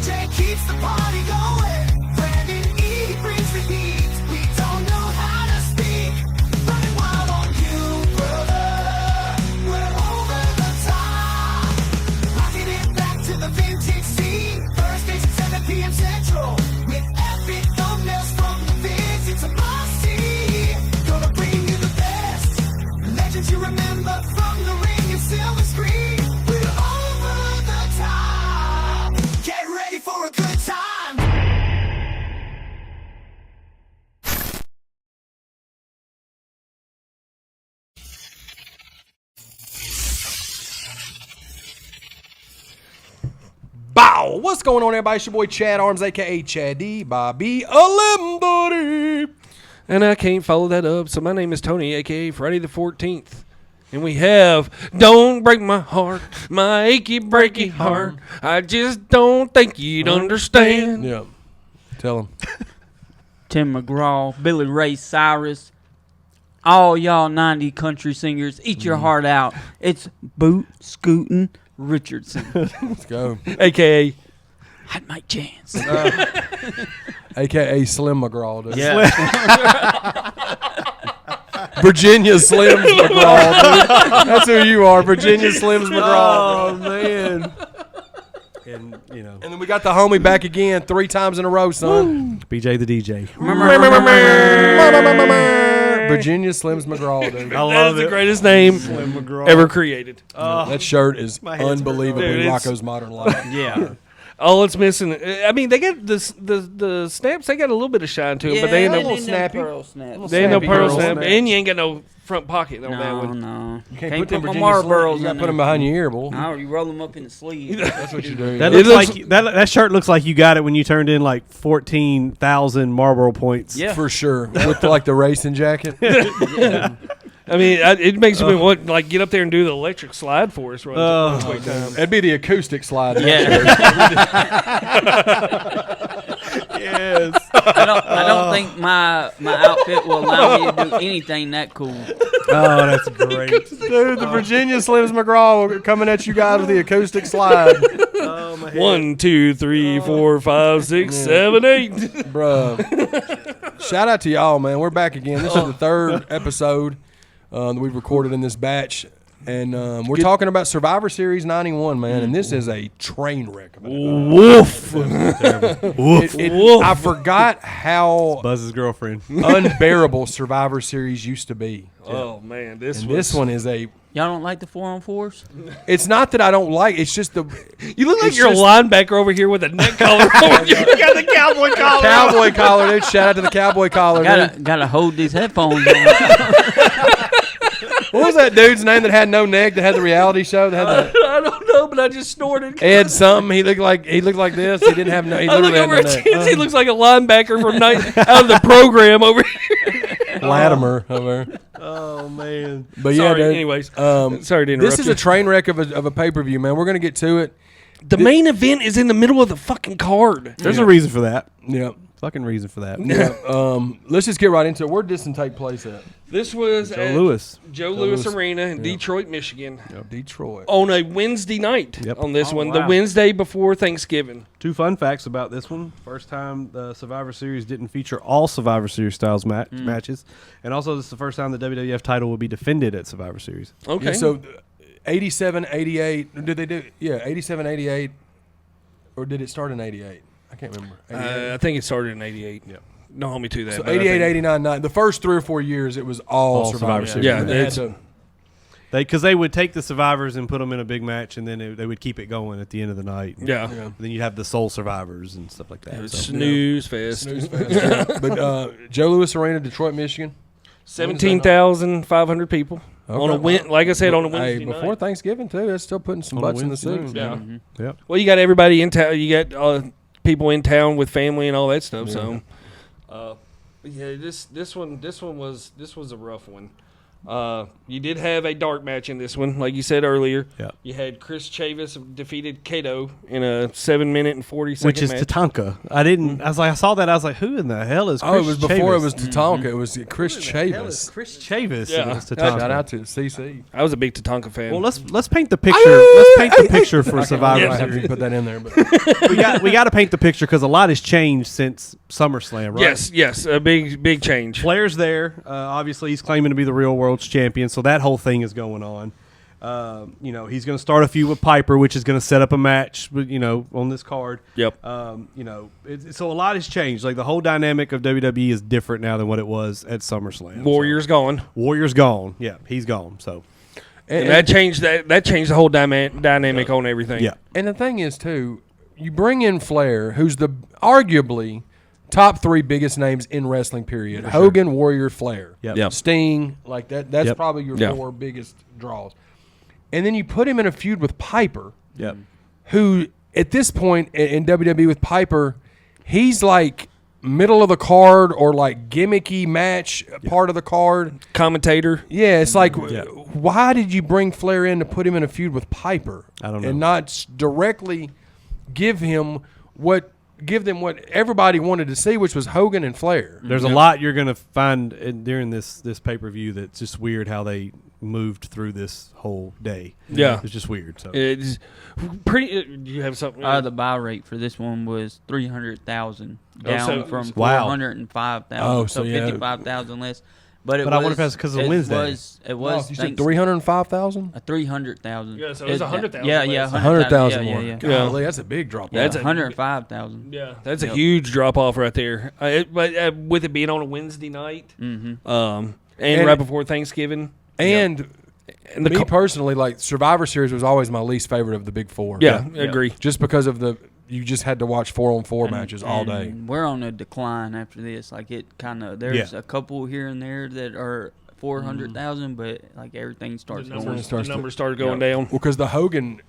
DJ keeps the party going. Brandon E brings the heat. We don't know how to speak. Running wild on you, brother. We're over the top. Rocking it back to the vintage scene. Thursdays at 7 p.m. Central. With epic thumbnails from the vids. It's a must-see. Gonna bring you the best. Legends you remember from the ring and silver screen. We're over the top. Get ready for a good time. Bow! What's going on, everybody? It's your boy Chad Arms, a.k.a. Chaddy Bobby Alimbody. And I can't follow that up, so my name is Tony, a.k.a. Friday the 14th. And we have Don't Break My Heart, My Achy Breaky Heart. I just don't think you'd understand. Yeah. Tell him. Tim McGraw, Billy Ray Cyrus, all y'all 90 country singers, eat your heart out. It's Boot Scootin' Richardson. Let's go. A.k.a. Hot Mike Chance. A.k.a. Slim McGraw. Dude. Yeah. Virginia Slims McGraw, dude. That's who you are, Virginia Slims McGraw. Oh, man. And, you know, And then we got the homie back again 3 times in a row, son. BJ the DJ. Virginia Slims McGraw, dude. I That love is the it. greatest name Slim McGraw. ever created. That shirt is My head's unbelievably Dude, it's- Rocco's Modern Life. Yeah. All it's missing, I mean, they got the snaps, they got a little bit of shine to them, but they ain't no, snappy. pearl snaps. they ain't no snappy pearl pearl snap, snaps. and you ain't got no front pocket on that No, one. no. You Can't put them put my Virginia Slims. Marlboros You got in to put them there. behind your ear, boy. No, you roll them up in the sleeve. That's what you do. That It looks looks- like that shirt looks like you got it when you turned in like 14,000 Marlboro points. Yeah. For sure. With like the racing jacket. I mean, it makes me want like get up there and do the electric slide for us. Runs one time. It'd be the acoustic slide. Yeah. Yes. I don't think my outfit will allow me to do anything that cool. Oh, that's great. Dude, the Virginia Slims McGraw coming at you guys with the acoustic slide. Oh, my head. 1, 2, 3, 4, 5, 6, 7, 8. Bruh. Shout out to y'all, man. We're back again. This is the 3rd episode that we've recorded in this batch. And we're talking about Survivor Series 91, man. And this is a train wreck. Of an Woof. I forgot how Buzz's girlfriend. unbearable Survivor Series used to be. Oh man, this One is a. Y'all don't like the 4-on-4s? It's not that I don't like. It's just the You look like It's you're just- a linebacker over here with a neck collar on. You got the cowboy collar. cowboy collar, dude. Shout out to the cowboy collar, dude. Gotta hold these headphones on. What was that dude's name that had no neck that had the reality show? That had the I don't know, but I just snorted. Ed something. He looked like this. He didn't have no. He I look literally had over no at neck. Chance. He looks like a linebacker from out of the program over here. Latimer over there. Oh, man. But Sorry. yeah, dude. Anyways, sorry to interrupt. This is you. a train wreck of a pay per view, man. We're gonna get to it. The main event is in the middle of the fucking card. There's a reason for that. Yeah. Fucking reason for that. Yeah. Let's just get right into it. Where did this one take place at? This was Joe at Louis. Joe Louis Arena in Detroit, Michigan, Detroit. on a Wednesday night. Yep. On this Oh, one, the wow. Wednesday before Thanksgiving. 2 fun facts about this one. First time the Survivor Series didn't feature all Survivor Series styles matches. And also, this is the first time the WWF title will be defended at Survivor Series. Okay. Yeah, so 87, 88. Did they do? Yeah, 87, 88. Or did it start in 88? I can't remember. 88. I think it started in '88. Yeah. Don't hold me to that. So but I 88, think- 89, 90. The first 3 or 4 years, it was all Survivor Series. Yeah, And they had it's- to- Because they would take the survivors and put them in a big match, and then they would keep it going at the end of the night. Yeah. Yeah. Then you'd have the sole survivors and stuff like that. So. Snooze fest. Snooze fest, yeah. But Joe Louis Arena, Detroit, Michigan. 17,500 people on a like I said, on a Hey, Wednesday before night. Thanksgiving too. That's still putting some On a butts in the Wednesday suit. night. Yeah. Yep. Well, you got everybody in town. You got people in town with family and all that stuff. So, yeah, this one was a rough one. You did have a dark match in this one, like you said earlier. Yeah. You had Chris Chavis defeated Kato in a 7-minute and 40-second Which is match. Tatanka. I saw that. I was like, who in the hell is Chris Oh, it was before Chavis? it was Tatanka. It was Chris Hell is Chavis. Chris Chavis. Yeah. And it was Tatanka. Shout out to CC. I was a big Tatanka fan. Well, let's paint the picture. Let's paint the picture for I Survivor have Series. to put that in there, but we got to paint the picture because a lot has changed since SummerSlam, right? yes, a big change. Flair's there. Obviously, he's claiming to be the real world's champion, so that whole thing is going on. He's going to start a feud with Piper, which is going to set up a match, on this card. Yep. So a lot has changed. Like the whole dynamic of WWE is different now than what it was at SummerSlam. Warrior's gone. Warrior's gone. Yeah, he's gone. So And that changed the whole dynamic on everything. yeah, and the thing is too, you bring in Flair, who's the arguably top 3 biggest names in wrestling. Period. Hogan, Warrior, Flair. Yep. Yep. Sting, like that. That's Yep. probably your Yeah. 4 biggest draws. And then you put him in a feud with Piper, yep. who at this point in WWE with Piper, he's like middle of the card or like gimmicky match part of the card. Commentator. Yeah, it's like, Yeah. why did you bring Flair in to put him in a feud with Piper? I don't know. And not directly give them what everybody wanted to see, which was Hogan and Flair. There's a lot you're going to find during this pay-per-view that's just weird how they moved through this whole day. Yeah. It's just weird. So It's pretty. Do you have something? The buy rate for this one was 300,000, down so- from Wow. 405,000. Oh, so so yeah. 55,000 less. But I wonder if that's 'cause of Wednesday. It was You said thanks- 305,000. 300,000. Yeah, so it was 100,000 Yeah, less. 100,000 yeah, more. yeah. Golly, that's a big drop. That's off. a- 105,000. Yeah, that's a huge drop off right there. But with it being on a Wednesday night, and right before Thanksgiving, And and the me personally, like Survivor Series was always my least favorite of the big 4. yeah, I agree. Just because of you just had to watch 4-on-4 matches all day. And we're on a decline after this. Like it kind of there's a couple here and there that are 400,000, but like everything starts numbers going. starts The to- numbers started going down. Well, because the Hogan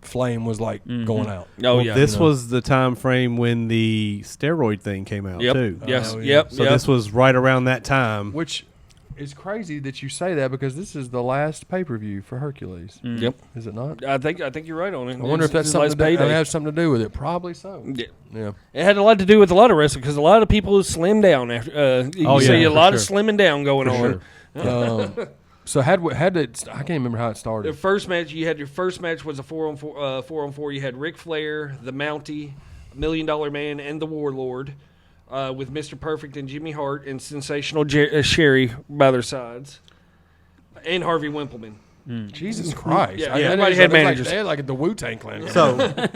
flame was like going out. Oh well, yeah, this was the time frame when the steroid thing came out yep, too. yes, Oh, yeah. yep, So yep. this was right around that time. Which is crazy that you say that because this is the last pay-per-view for Hercules. Yep. Is it not? I think you're right on it. I wonder if that's something that has something to do with it. Probably so. Yeah. Yeah. It had a lot to do with a lot of wrestling because a lot of people slim down after. You Oh, see yeah, a for lot of sure. slimming down going For on. sure. So had it? I can't remember how it The started. first match your first match was a 4-on-4. You had Ric Flair, the Mountie, $1 Million Man, and the Warlord, with Mr. Perfect and Jimmy Hart and Sensational Sherry by their sides, and Harvey Wimpleman. Jesus Christ! Yeah, I- everybody they had like- managers. They had like the Wu-Tang Clan.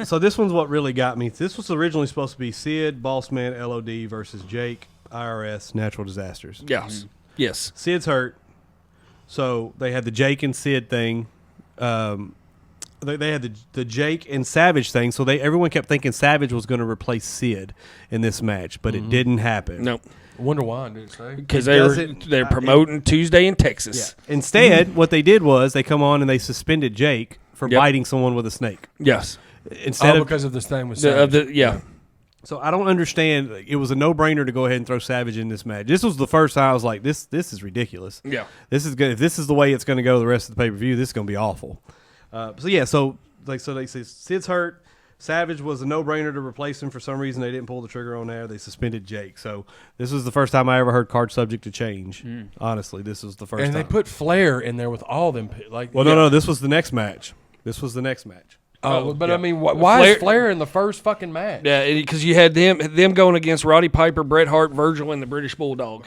So this one's what really got me. This was originally supposed to be Sid, Bossman, LOD versus Jake, IRS, Natural Disasters. Yes. Yes. Sid's hurt, so they had the Jake and Sid thing. They had the Jake and Savage thing, so everyone kept thinking Savage was going to replace Sid in this match, but it didn't happen. No. Wonder why? Did it say? Because It doesn't- they're promoting Tuesday in Yeah. Texas. Instead, what they did was they come on and they suspended Jake for Yep. biting someone with a snake. Yes. Instead of Because of this thing with Yeah. So I don't understand. It was a no-brainer to go ahead and throw Savage in this match. This was the first time I was like, "This is ridiculous. Yeah. This is good. If this is the way it's going to go the rest of the pay-per-view, this is going to be awful." So they say Sid's hurt. Savage was a no-brainer to replace him. For some reason, they didn't pull the trigger on there. They suspended Jake. So this was the first time I ever heard card subject to change. Honestly, this was the first And time. they put Flair in there with all them. Like, well, no, this was the next match. This was the next match. Oh, but yeah. I mean, why Flair- is Flair in the first fucking match? Yeah, because you had them going against Roddy Piper, Bret Hart, Virgil, and the British Bulldog.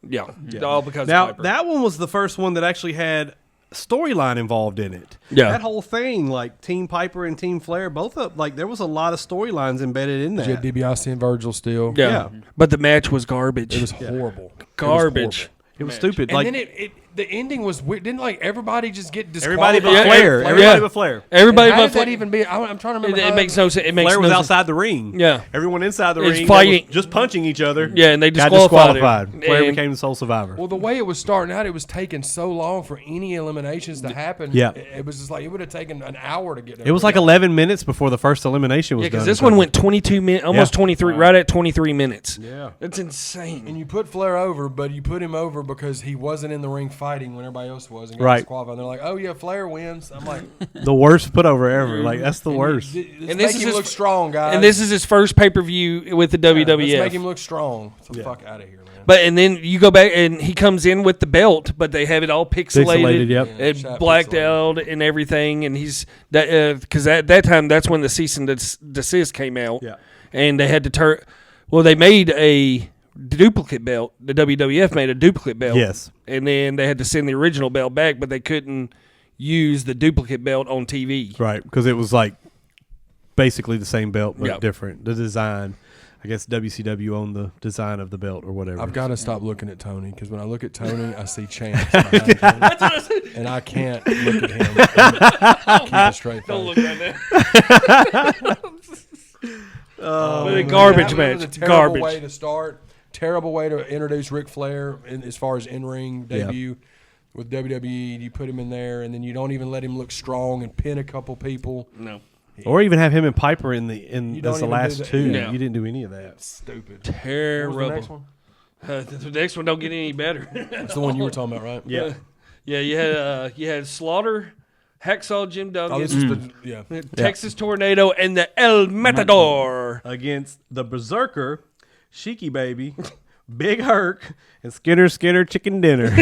Yeah. All because Now of Piper. that one was the first one that actually had storyline involved in it. Yeah. That whole thing, like Team Piper and Team Flair, there was a lot of storylines embedded in You had that. DiBiase and Virgil still. yeah. But the match was garbage. It was horrible. garbage. It was stupid. And Like then the ending was weird. Didn't like everybody just get everybody disqualified? but Flair. yeah. Everybody but Flair. Everybody How but does that Flair. even be? I'm trying to remember. It how- makes no sense. It makes Flair was no sense. outside the ring. Yeah. Everyone inside the It's ring fighting. was just punching each other. Yeah, and they got disqualified disqualified. him. Flair And- became the sole survivor. Well, the way it was starting out, it was taking so long for any eliminations to happen. Yeah. It was just like it would have taken an hour to get. It was like 11 minutes before the first elimination was Yeah, because done. this one went 22 minutes, almost Yeah. 23, right at 23 minutes. Yeah. That's insane. And you put Flair over, but you put him over because he wasn't in the ring fighting when everybody else was and got Right. disqualified. And they're like, "Oh yeah, Flair wins." I'm like, The worst put over ever. Like that's the worst. Let's And make this is him his look strong, guys. And this is his first pay-per-view with the WWF. Let's make him look strong. Get the fuck out of here, man. But and then you go back and he comes in with the belt, but they have it all pixelated, Yep. and Shot blacked pixelated. out and everything. And he's that because at that time that's when the cease and desist came out. Yeah. And they had to turn. Well, they made a duplicate belt. The WWF made a duplicate belt. Yes. And then they had to send the original belt back, but they couldn't use the duplicate belt on TV. Right, because it was like basically the same belt but Yep. different. The design. I guess WCW owned the design of the belt or whatever. I've got to stop looking at Tony because when I look at Tony, I see Chance behind him, and I can't look at him and keep a straight face. Don't look right there. But a garbage That was match. a terrible Garbage. way to start. Terrible way to introduce Ric Flair as far as in-ring debut with WWE. You put him in there, and then you don't even let him look strong and pin a couple people. No. or even have him and Piper in You as don't the even last do that. two. Yeah. You didn't do any of that. Stupid. Terrible. What was the next one? The next one don't get any better. That's the one you were talking about, right? Yeah. Yeah, you had Slaughter, Hacksaw Jim Duggan, Oh, this is the yeah. Texas Tornado, and the El Matador. Against the Berserker, Sheiky Baby, Big Herc, and Skinner Chicken Dinner. And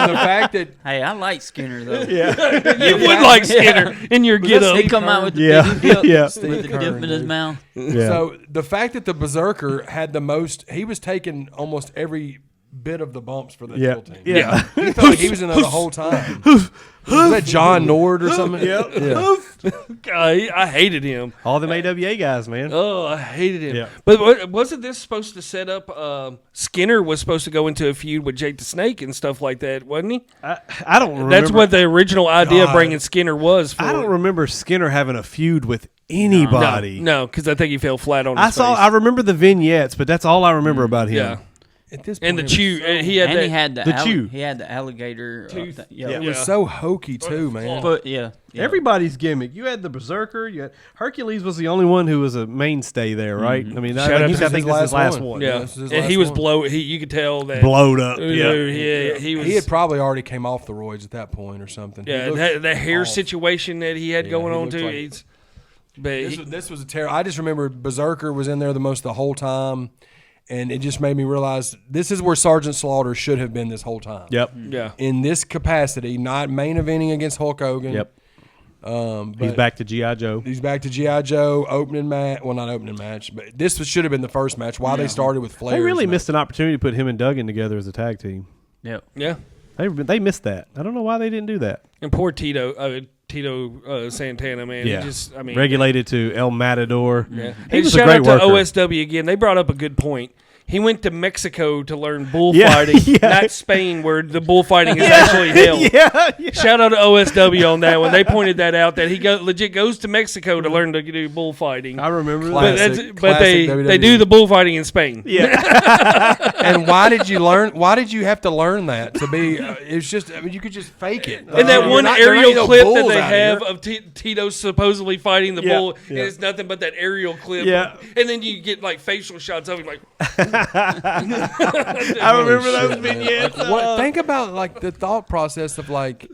the fact that Hey, I like Skinner though. You would like Skinner in your get He up. come out with the Yeah. big dip, Yeah. with the Steve dip Keirn, in his dude. mouth. Yeah. So the fact that the Berserker had the most, he was taking almost every bit of the bumps for the Yeah. heel team. Yeah. He felt like he was in there the whole time. Was that John Nord or something? Yep. Yeah. I hated him. All them AWA guys, man. Oh, I hated him. Yeah. But wasn't this supposed to set up? Skinner was supposed to go into a feud with Jake the Snake and stuff like that, wasn't he? I don't remember. That's what the original idea of God. bringing Skinner was. For I don't remember Skinner having a feud with anybody. No, because I think he fell flat on I his saw. face. I remember the vignettes, but that's all I remember about him. Yeah. At this And the point, it chew. was so- He had And that. he had The chew. He had the alligator Tooth. yeah. It was so hokey too, man. But yeah. Everybody's gimmick. You had the Berserker. You had Hercules was the only one who was a mainstay there, right? I mean, Shout out I to think this is his last one. yeah. this is his And he last was one. you could tell that. Blowed up. Yeah. Yeah. He was. He had probably already came off the roids at that point or something. He yeah, looked that hair off. situation that he had Yeah, going he on looked too. like- But This was a terrible. I just remember Berserker was in there the whole time, and it just made me realize this is where Sergeant Slaughter should have been this whole time. Yep. yeah. In this capacity, not main eventing against Hulk Hogan. Yep. But He's back to GI Joe. He's back to GI Joe opening match. Well, not opening match, but this should have been the first match. Why they started with Flair? They really missed an opportunity to put him and Duggan together as a tag team. Yep. Yeah. They missed that. I don't know why they didn't do that. And poor Tito Santana, man. Yeah. He just, I mean, Regulated to El Matador. yeah. He And was a shout great out to worker. OSW again. They brought up a good point. He went to Mexico to learn bullfighting, Yeah. not Spain, where the bullfighting is actually held. yeah. Shout out to OSW on that one. They pointed that out that he legit goes to Mexico to learn to do bullfighting. I remember But, that. Classic they WWE. do the bullfighting in Spain. Yeah. And why did you learn? Why did you have to learn that to be? It's just. I mean, you could just fake it. And that You're one not- there ain't aerial no clip that bulls they out have here. of Tito supposedly fighting the Yeah, bull, yeah. and it's nothing but that aerial clip. Yeah. And then you get like facial shots of him, like, I remember those Shit, man. vignettes. Like, what, think about like the thought process of like,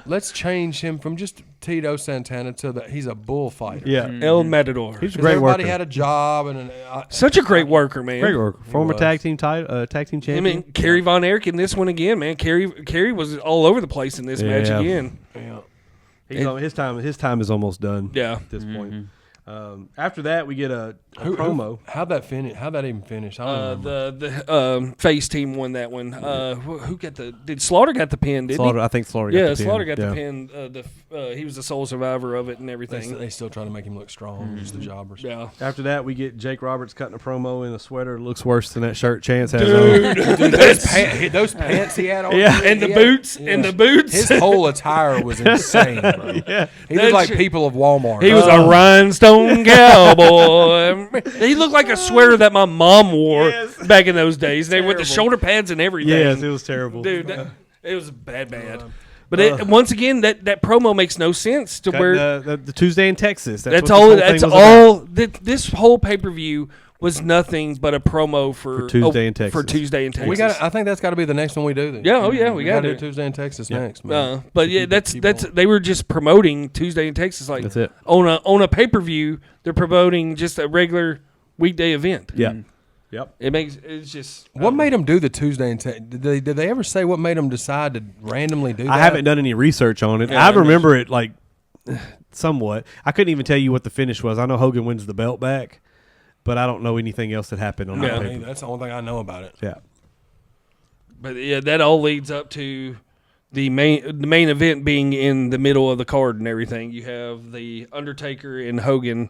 let's change him from just Tito Santana to he's a bullfighter. Yeah. El Matador. He's a 'Cause great everybody worker. had a job and Such a great worker, man. Great worker. Former was. tag team tag team I champion. mean, Kerry Von Erich in this one again, man. Kerry was all over the place in this match Yeah. again. His time is almost done. Yeah. At this point. After that, we get a promo. How'd that finish? How'd that even finish? I don't remember. The face team won that one. Who got did Slaughter got the pin? Didn't Slaughter, he? I think Slaughter. Yeah, got the pin. Slaughter got Yeah. the pin. He was the sole survivor of it and everything. They still try to make him look strong. Just the jobbers. Yeah. After that, we get Jake Roberts cutting a promo in a sweater. It looks worse than that shirt Chance has Dude, on. Dude, those pants he had on. Yeah. and the he boots, had- and the boots. His whole attire was insane, bro. Yeah. He looked like shit- people of Walmart. He was a rhinestone cowboy. He looked like a sweater that my mom wore Yes. back in those days. They with the Terrible. shoulder pads and everything. Yes, it was terrible. Dude, it was bad. But once again, that promo makes no sense to Got where the Tuesday in Texas. that's what all. this whole That's thing was all. This whole pay per view was nothing but a promo for Tuesday in Texas. For Tuesday in Texas. We got. I think that's got to be the next one we do. Then. Yeah, oh yeah, we got to do it. Tuesday in Texas next. Man. But yeah, that's they were just promoting Tuesday in Texas like That's it. on a pay-per-view. They're promoting just a regular weekday event. Yeah. Yep. It's just What made them do the Tuesday in Texas? Did they ever say what made them decide to randomly do that? I haven't done any research on it. Yeah, I remember it like somewhat. I couldn't even tell you what the finish was. I know Hogan wins the belt back, but I don't know anything else that happened on Yeah. that paper. That's the only thing I know about it. Yeah. But yeah, that all leads up to the main event being in the middle of the card and everything. You have the Undertaker and Hogan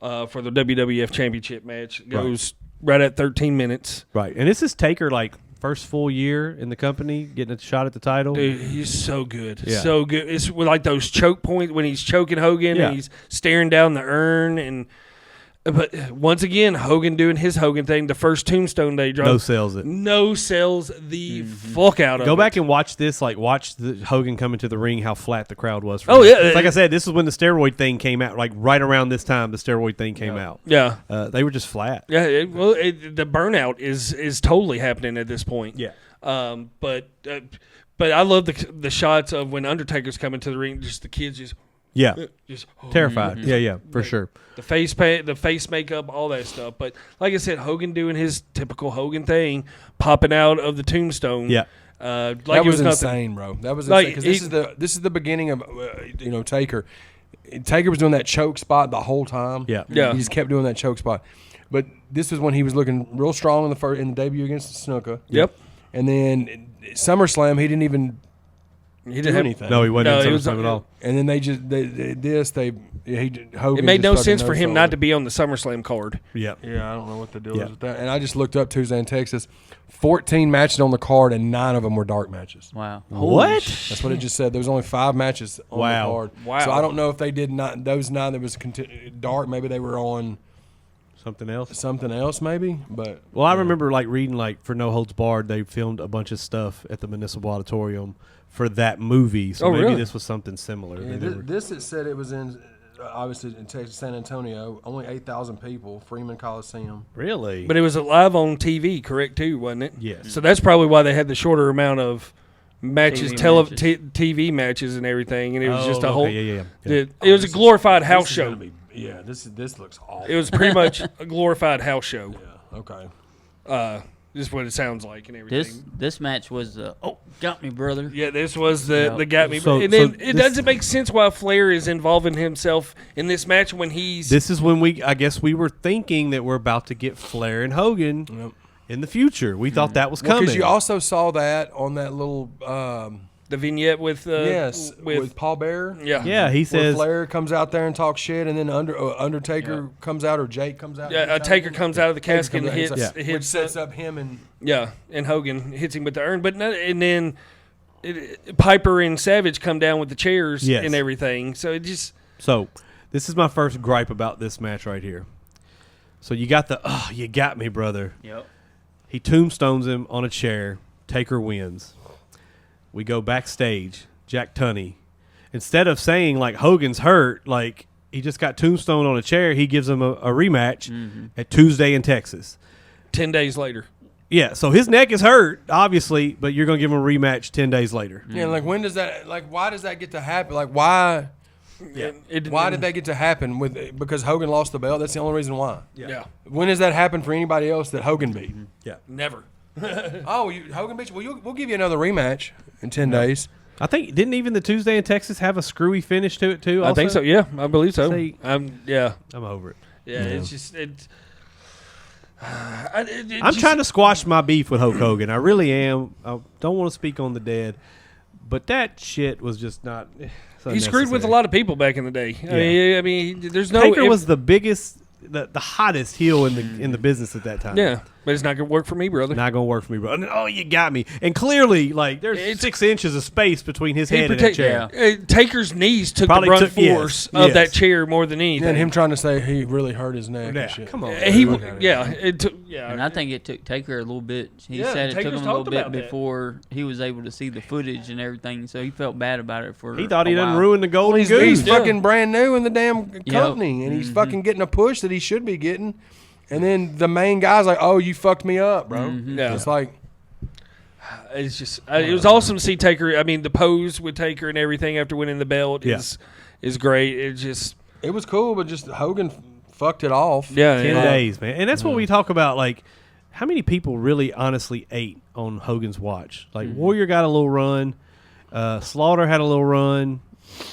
for the WWF Championship match. It goes right at 13 minutes. Right. And this is Taker like first full year in the company, getting a shot at the title. Dude, he's so good. Yeah. So good. It's with like those choke points when he's choking Hogan Yeah. and he's staring down the urn but once again, Hogan doing his Hogan thing. The first tombstone they dropped. No sells it. No sells the fuck out of it. Go back and watch this. Like, watch the Hogan coming to the ring. How flat the crowd was. For Oh, him. yeah. Like I said, this is when the steroid thing came out. Like right around this time, the steroid thing came out. Yeah. They were just flat. Yeah, the burnout is totally happening at this point. Yeah. But I love the shots of when Undertaker's coming to the ring, just the kids just Terrified. Yeah, for sure. the face paint, the face makeup, all that stuff. But like I said, Hogan doing his typical Hogan thing, popping out of the tombstone. Yeah. Like That it was nothing. insane, bro. That was Like, insane because this is the beginning of Taker. Taker was doing that choke spot the whole time. Yeah. Yeah. He just kept doing that choke spot. But this was when he was looking real strong in the debut against Snuka. Yep. And then SummerSlam, he didn't even He do didn't have anything. No, he wasn't No, in he was- SummerSlam at all. And then Hogan. It made just no fucking sense for him not no-sold to be on the SummerSlam card. Yeah. Yeah, I don't know what the deal Yeah. is with that. And I just looked up Tuesday in Texas. 14 matches on the card, and 9 of them were dark matches. Wow. What? That's what it just said. There was only 5 matches on Wow. the card. Wow. So I don't know if they did not those 9 that was dark. Maybe they were on Something else. something else. Maybe, but Well, I remember like reading like for No Holds Barred, they filmed a bunch of stuff at the Municipal Auditorium for that movie. So Oh, maybe really? this was something similar. Yeah, They never- this it said it was in obviously in Texas, San Antonio. Only 8,000 people. Freeman Coliseum. really? But it was live on TV, correct, too, wasn't it? Yes. So that's probably why they had the shorter amount of matches, TV TV matches and everything. And it was just a okay, whole. yeah. It was a glorified house This is show. gonna be- yeah, this looks awful. It was pretty much a glorified house show. Yeah. Okay. Just what it sounds like and everything. This match was got me, brother. Yeah, this was the Yep. got me. So- and then so it this- doesn't make sense why Flair is involving himself in this match when he's. This is when I guess we were thinking that we're about to get Flair and Hogan Yep. in the future. We thought that was coming. Because you also saw that on that little the vignette with. yes With. with Paul Bearer. Yeah. yeah, he Where says Flair comes out there and talks shit, and then Undertaker comes out, or Jake comes out. Yeah, Taker comes out of the Taker casket and comes out, hits, which hits sets up him and Yeah, and Hogan hits him with the urn, but and then Piper and Savage come down with the chairs Yes. and everything. So it just So, this is my first gripe about this match right here. So you got you got me, brother. Yep. He tombstones him on a chair. Taker wins. We go backstage. Jack Tunney. Instead of saying like Hogan's hurt, like he just got tombstone on a chair, he gives him a rematch at Tuesday in Texas. 10 days later. Yeah, so his neck is hurt, obviously, but you're gonna give him a rematch 10 days later. yeah. Like when does that? Like why does that get to happen? Like why? Yeah. Why did that get to happen? Because Hogan lost the belt. That's the only reason why. Yeah. When does that happen for anybody else that Hogan beat? Yeah. Never. Hogan beat you. Well, we'll give you another rematch in 10 days. I think didn't even the Tuesday in Texas have a screwy finish to it too? I think so. also? Yeah, I believe so. See- Yeah. I'm over it. Yeah. It's just I'm trying to squash my beef with Hulk Hogan. I really am. I don't want to speak on the dead, but that shit was just not. He screwed with a lot of people back in the day. I mean, there's no. Taker was the biggest, the hottest heel in the business at that time. Yeah, but it's not gonna work for me, brother. Not gonna work for me, bro. Oh, you got me. And clearly, like, there's 6 inches of space between his head and that chair. Taker's knees took Probably the brunt took- yes, force of yes. that chair more than anything. And him trying to say he really hurt his neck Yeah, and shit. come on. It took. Yeah, And I think it took Taker a little bit. He Yeah, said it took Taker's him a little talked bit about that. before he was able to see the footage and everything, so he felt bad about it for He thought he a done while. ruined the golden He's goose. fucking brand new in the damn company, and Mm-hmm. he's fucking getting a push that he should be getting. And then the main guy's like, "Oh, you fucked me up, bro." Yeah. It's like, It's just it was awesome to see Taker. I mean, the pose with Taker and everything after winning the belt is great. It just it was cool, but just Hogan fucked it off. 10 yeah. days, man. And that's what we talk about. Like, how many people really honestly ate on Hogan's watch? Like, Warrior got a little run. Slaughter had a little run.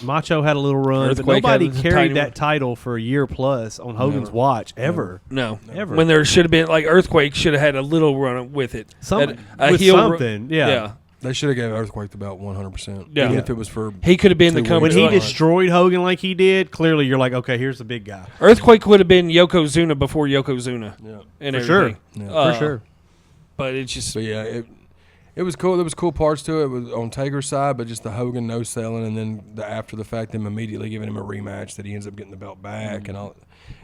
Macho had a little run. Earthquake but nobody had a carried tiny that title for a year plus on Hogan's watch ever. No, Ever. when there should have been like Earthquake should have had a little run with it. Some- A with heel something, yeah. yeah. They should have gave Earthquake the belt 100%. Yeah. Even if it was for He could have been the 2 company. weeks. When he Right. destroyed Hogan like he did, clearly you're like, okay, here's the big guy. Earthquake would have been Yokozuna before Yokozuna. Yeah. And For sure. everything. Yeah. For sure. But it's just So yeah, it was cool. There was cool parts to it. It was on Taker's side, but just the Hogan no selling, and then after the fact, them immediately giving him a rematch that he ends up getting the belt back, and all.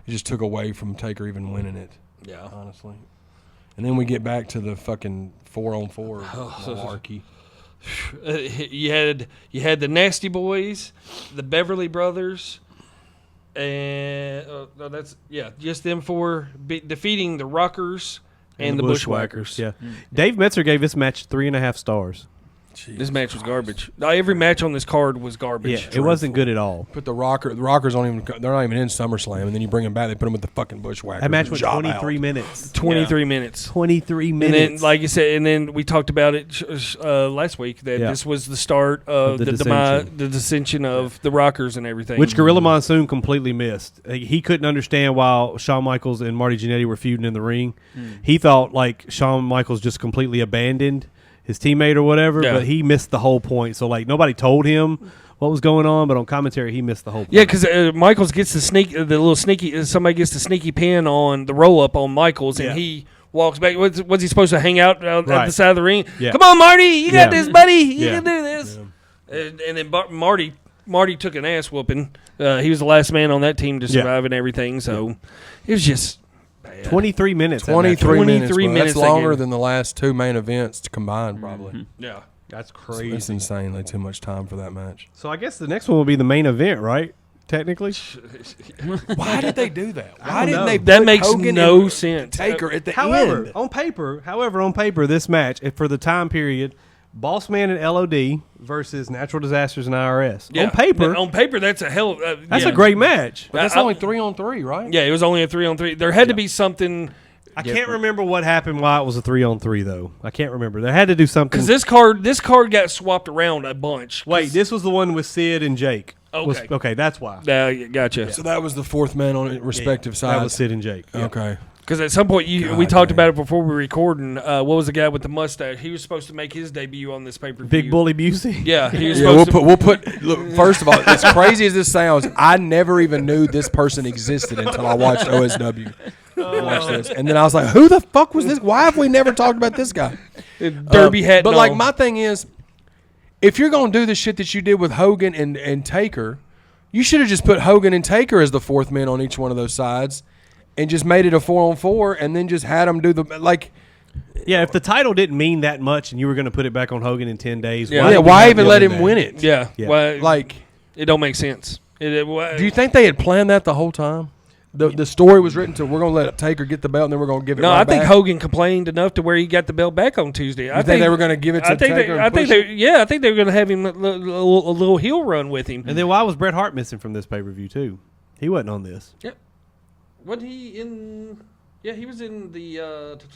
It just took away from Taker even winning it. yeah. Honestly. And then we get back to the fucking 4-on-4 malarkey. You had the Nasty Boys, the Beverly Brothers, and just them four defeating the Rockers and the Bushwhackers. Yeah. Dave Metzer gave this match 3.5 stars. This match was garbage. Every match on this card was garbage. Yeah, it wasn't good at all. Put the Rockers they're not even in SummerSlam, and then you bring them back, they put them with the fucking Bushwhackers. That match went Job 23 out. minutes. 23 minutes. 23 And minutes. then, like you said, and then we talked about it last week that Yeah. this was the start of the the dissension of the Rockers and everything. Which Gorilla Monsoon completely missed. He couldn't understand why Shawn Michaels and Marty Jannetty were feuding in the ring. He thought like Shawn Michaels just completely abandoned his teammate or whatever, Yeah. but he missed the whole point. So like nobody told him what was going on, but on commentary he missed the whole point. Yeah, because Michaels gets the little sneaky. Somebody gets the sneaky pin on the roll up on Michaels, and Yeah. he walks back. Was he supposed to hang out at Right. the side of the ring? Yeah. Come on, Marty, you got Yeah. this, buddy. You Yeah. can do this. And then Marty took an ass whooping. He was the last man on that team to Yeah. survive and everything. So it was just bad. 23 minutes. that match 23 went. minutes. 23 bro. minutes That's they longer gave. than the last 2 main events combined, probably. Yeah. That's It's crazy. insanely too much time for that match. So I guess the next one will be the main event, right? Technically. Why did they do that? Why don't didn't know. they? That put makes Hogan no and sense. Taker at the However, end. on paper, this match for the time period, Boss Man and LOD versus Natural Disasters and IRS. Yeah. On paper, that's a hell. that's yeah. a great match. But that's I- only 3-on-3, right? Yeah, it was only a 3-on-3. There had to be something. I can't remember what happened why it was a 3-on-3 though. I can't remember. There had to do something. Because this card got swapped around a bunch. Wait, this was the one with Sid and Jake. Okay. Okay, that's why. Gotcha. So that was the fourth man on respective That was sides. Sid and Jake. Yeah. Okay. Because at some point we God talked damn. about it before we were recording. What was the guy with the mustache? He was supposed to make his debut on this pay-per-view. Big Bully Busey. Yeah, he was Yeah, supposed we'll put. Look, first of all, as crazy as this sounds, I never even knew this person existed until I watched OSW. Watch this, and then I was like, "Who the fuck was this? Why have we never talked about this guy?" Derby hat. But and like, all. my thing is, if you're gonna do the shit that you did with Hogan and Taker, you should have just put Hogan and Taker as the fourth men on each one of those sides, and just made it a 4-on-4, and then just had them do the like. Yeah, if the title didn't mean that much and you were going to put it back on Hogan in 10 days, Yeah. Yeah, did why you even have let the him other win day? it? Yeah, Yeah. Well, Like, it don't make sense. do you think they had planned that the whole time? The story was written to we're gonna let Taker get the belt and then we're gonna give it. No, right I think back? Hogan complained enough to where he got the belt back on Tuesday. I You think they were gonna give it to I think Taker? they, I think I think they were going to have him a little heel run with him. And then why was Bret Hart missing from this pay-per-view too? He wasn't on this. Wasn't he in? Yeah, he was in the.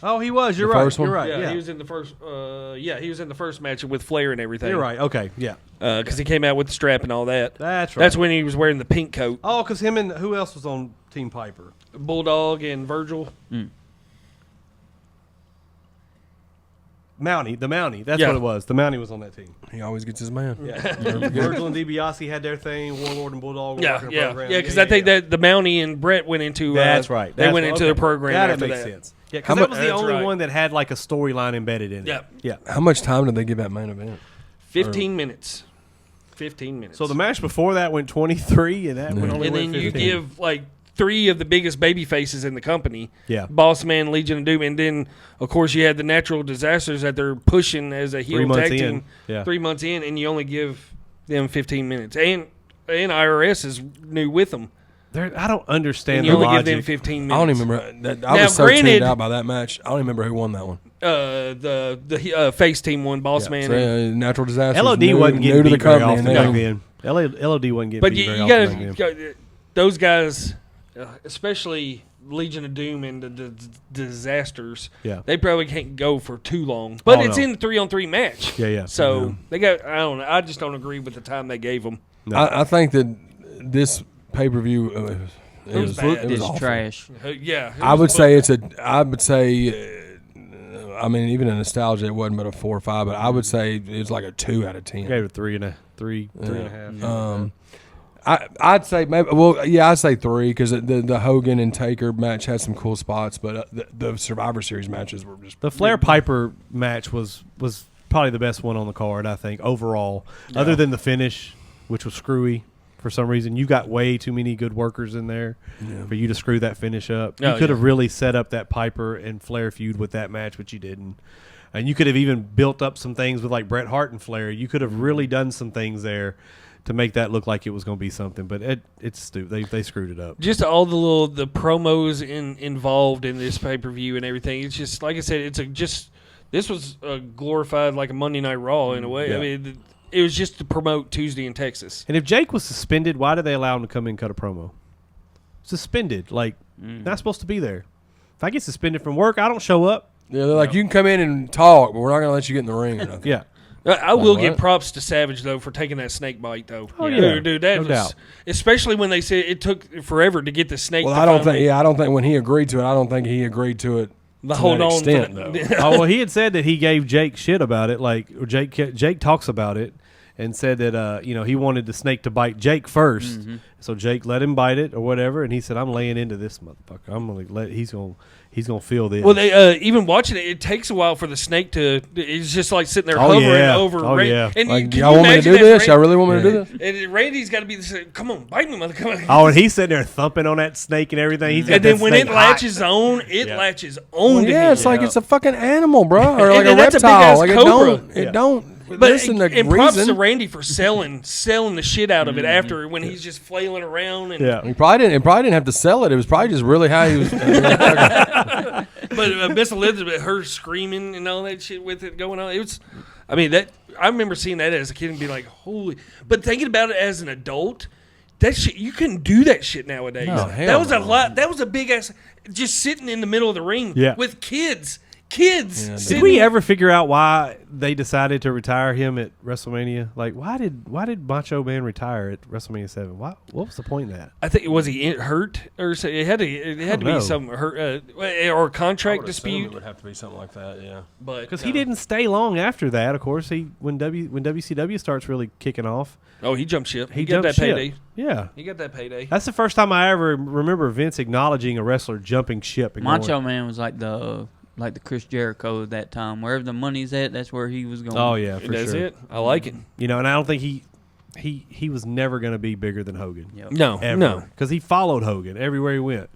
Oh, he was. You're The right. first one? You're right. yeah, Yeah, he was in the first. He was in the first match with Flair and everything. You're right. Okay. Yeah. Because he came out with the strap and all that. That's right. That's when he was wearing the pink coat. Oh, because him and who else was on Team Piper? Bulldog and Virgil. Mountie. The Mountie. That's Yeah. what it was. The Mountie was on that team. He always gets his man. Yeah. Virgil and DiBiase had their thing. Warlord and Bulldog were Yeah, working a yeah, program. yeah. Because I think that the Mountie and Brett went into. That's right. They That's went right. into Okay. the program That after makes that. sense. Yeah, How because that mu- was the That's only right. one that had like a storyline embedded in it. Yeah. Yeah. How much time did they give that main event? 15 minutes. 15 minutes. So the match before that went 23, and that one only and went then 15. you give like 3 of the biggest baby faces in the company. Yeah. Boss Man, Legion of Doom, and then of course you had the Natural Disasters that they're pushing as a heel 3 months tag in. team. Yeah. 3 months in, and you only give them 15 minutes. And IRS is new with them. I don't understand You the only give logic. them 15 minutes. I don't even remember. That, I Now, was so tuned granted- out by that match. I don't even remember who won that one. The face team won, Boss Man. So, and- natural disasters. LOD new, wasn't new getting to the beat very company. often and back they- then. LOD wasn't getting but beat you, very you often back then. gotta, those guys, especially Legion of Doom and the disasters, Yeah. they probably can't go for too long. But Oh, it's no. in the 3-on-3 match. Yeah. So they got. I don't know. I just don't agree with the time they gave them. No. I think that this pay per view It was bad. it was It's awful. trash. Yeah, it I was would say fucked. it's a. I would say. I mean, even in nostalgia, it wasn't but a 4 or 5. But I would say it's like a 2 out of 10. I gave it three and a half. I'd say maybe. Well, yeah, I'd say 3 because the Hogan and Taker match had some cool spots, but the Survivor Series matches were just The Flair Piper match was probably the best one on the card, I think, overall. Other than the finish, which was screwy for some reason. You got way too many good workers in there for you to screw that finish up. You Oh, could yeah. have really set up that Piper and Flair feud with that match, but you didn't. And you could have even built up some things with like Bret Hart and Flair. You could have really done some things there to make that look like it was going to be something. But it's stupid. They screwed it up. Just all the promos involved in this pay per view and everything. It's just like I said. This was a glorified like a Monday Night Raw in a way. Yeah. I mean, it was just to promote Tuesday in Texas. And if Jake was suspended, why did they allow him to come in and cut a promo? Suspended. Like, not supposed to be there. If I get suspended from work, I don't show up. yeah. They're like, you can come in and talk, but we're not going to let you get in the ring or nothing. Yeah. I will what? give props to Savage though for taking that snake bite though. Oh, yeah. Dude, that No was doubt. especially when they said it took forever to get the snake. Well, to I don't finally- think. Yeah, I don't think when he agreed to it, I don't think he agreed to it. the to hold that on. extent, for though. the- Oh, well, he had said that he gave Jake shit about it. Like, or Jake talks about it and said that, he wanted the snake to bite Jake 1st. So Jake let him bite it or whatever. And he said, I'm laying into this motherfucker. I'm going to he's going to feel this. Well, they even watching it, it takes a while for the snake to. It's just like sitting there Oh, hovering yeah. over. Oh, Ran- yeah. And Like, can y'all you want me to imagine do that this? Y'all Ran- really want me to do this? And Randy's got to be come on, bite me, mother. Come on. Oh, and he's sitting there thumping on that snake and everything. He's got And then that when snake it hot. latches on, it Yeah. latches on. Well, to yeah, him. it's like it's a fucking animal, bro, or like And a that's a reptile. big-ass Like cobra. it Yeah. don't. But Listen, the and props to reason. Randy for selling the shit out of it after when he's just flailing around and Yeah. He probably didn't have to sell it. It was probably just really how he was. But Miss Elizabeth, her screaming and all that shit with it going on, it was. I mean that I remember seeing that as a kid and being like, "Holy!" But thinking about it as an adult, that shit you couldn't do that shit nowadays. No, hell that was a no. lot. That was a big ass just sitting in the middle of the ring Yeah. with kids. Kids. Yeah, Did sitting we ever figure out why they decided to retire him at WrestleMania? Like, why did Macho Man retire at WrestleMania 7? What was the point of that? I think was he hurt or so it had to don't be know. some hurt or a contract dispute. would have to be something like that. Yeah. But Because he didn't stay long after that. Of course, when WCW starts really kicking off, Oh, he jumped ship. He, jumped got that ship. payday. Yeah, He got that payday. that's the first time I ever remember Vince acknowledging a wrestler jumping ship. And Macho going, Man was like the Chris Jericho at that time. Wherever the money's at, that's where he was going. oh yeah, for That's sure. it. I like it. You know, and I don't think he was never going to be bigger than Hogan. Yep. No, Ever. no. Because he followed Hogan everywhere he went.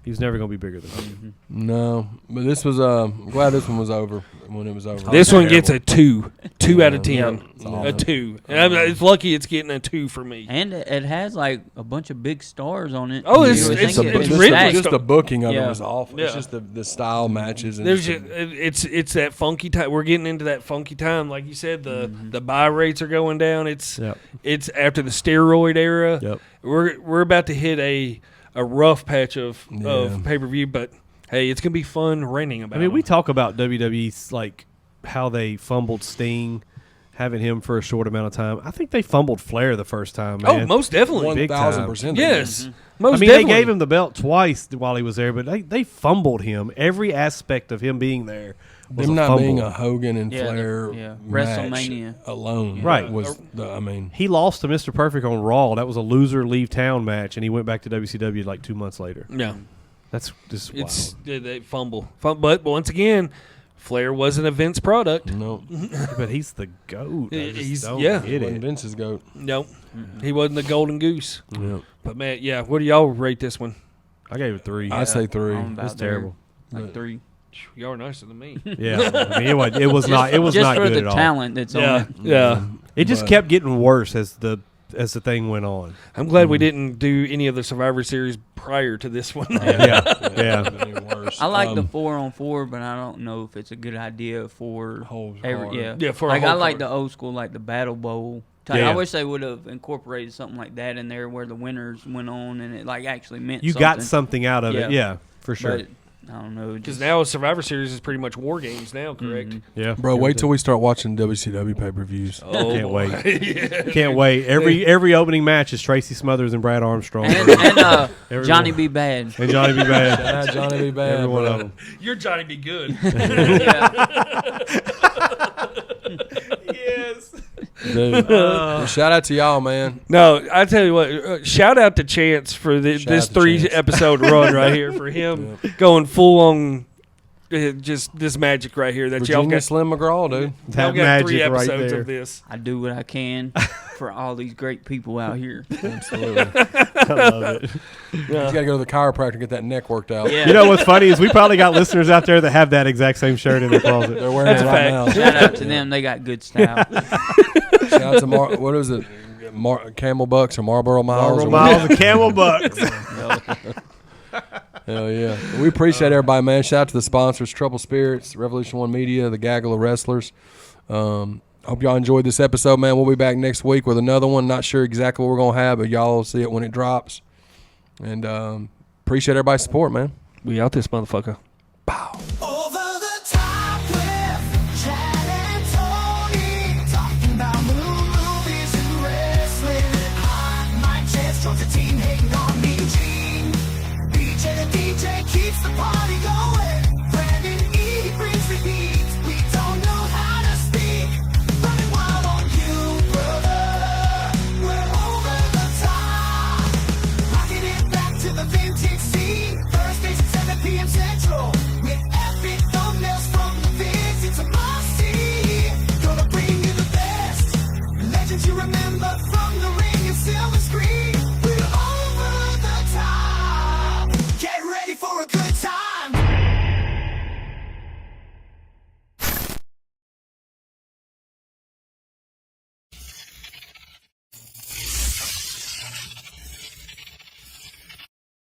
He was never going to be bigger than Hogan. No, but this was. I'm glad this one was over when it was over. This one gets Terrible. a 2 out of 10. Yeah. A 2. And it's lucky it's getting a 2 for me. And it has like a bunch of big stars on it. Oh, You it's- would it's think a- it'd it's be written stacked. just the booking of it Yeah. was awful. It's Yeah. just the style matches. And There's just just, it's that funky time. We're getting into that funky time, like you said. The buy rates are going down. It's Yep. it's after the steroid era. Yep. We're about to hit a rough patch of Yeah. pay per view, but hey, it's gonna be fun ranting about. I mean, we them. talk about WWE's like how they fumbled Sting, having him for a short amount of time. I think they fumbled Flair the first time. Man. Oh, most definitely. Big time. 1,000%. Yes, I most mean, definitely. they gave him the belt twice while he was there, but they fumbled him. Every aspect of him being there was Them a not fumble. being a Hogan and Yeah, Flair yeah. match WrestleMania. alone, Right. Was I mean, He lost to Mr. Perfect on Raw. That was a loser leave town match, and he went back to WCW like 2 months later. Yeah, That's just it's wild. they fumble. But once again, Flair wasn't a Vince product. no, But he's the goat. I just He's- don't yeah. get wasn't it. Vince's goat. No, he wasn't the golden goose. Yeah. But man, yeah. What do y'all rate this one? I gave it 3. I'd say 3. I'm about It's there. terrible. Like 3. Y'all are nicer than me. Yeah, I mean, it was not. It was Just not for good the at all. talent that's on yeah, it. yeah. It just But- kept getting worse as the as the thing went on. I'm glad we didn't do any of the Survivor Series prior to this one. Yeah. I like the 4-on-4, but I don't know if it's a good idea for Whole every. card. Yeah, Yeah, for a like I whole like card. the old school, like the Battle Bowl. Type. Yeah. I wish they would have incorporated something like that in there, where the winners went on and it like actually meant You something. got something out of it. Yeah. Yeah, for sure. But I don't know. Because Just, now Survivor Series is pretty much war games now, correct? Yeah. Bro, wait till we start watching WCW pay-per-views. Oh, Can't boy. wait. Can't wait. Every opening match is Tracy Smothers and Brad Armstrong. and Everyone. Johnny B. Bad. And Johnny B. Bad. Shout out Johnny B. Bad. Every one bro. of them. You're Johnny Be Good. Yes. Dude. Well, shout out to y'all, man. No, I tell you what. Shout out to Chance for this Shout out to 3 Chance. episode run right here for him going full on. Just this magic right here that y'all Virginia got. Slim McGraw, dude. Y'all That got 3 magic right episodes there. of this. I do what I can for all these great people out here. Absolutely. I love it. You got to go to the chiropractor and get that neck worked out. Yeah. You know what's funny is we probably got listeners out there that have that exact same shirt in their closet. They're wearing it That's a right fact. now. Shout out to them. They got good style. Shout out to what is it? Camel Bucks or Marlboro Miles? Marlboro or Miles and Camel Bucks. Hell yeah. We appreciate everybody, man. Shout out to the sponsors, Trouble Spirits, Revolution One Media, the Gaggle of Wrestlers. Hope y'all enjoyed this episode, man. We'll be back next week with another one. Not sure exactly what we're going to have, but y'all will see it when it drops. And appreciate everybody's support, man. We out this motherfucker.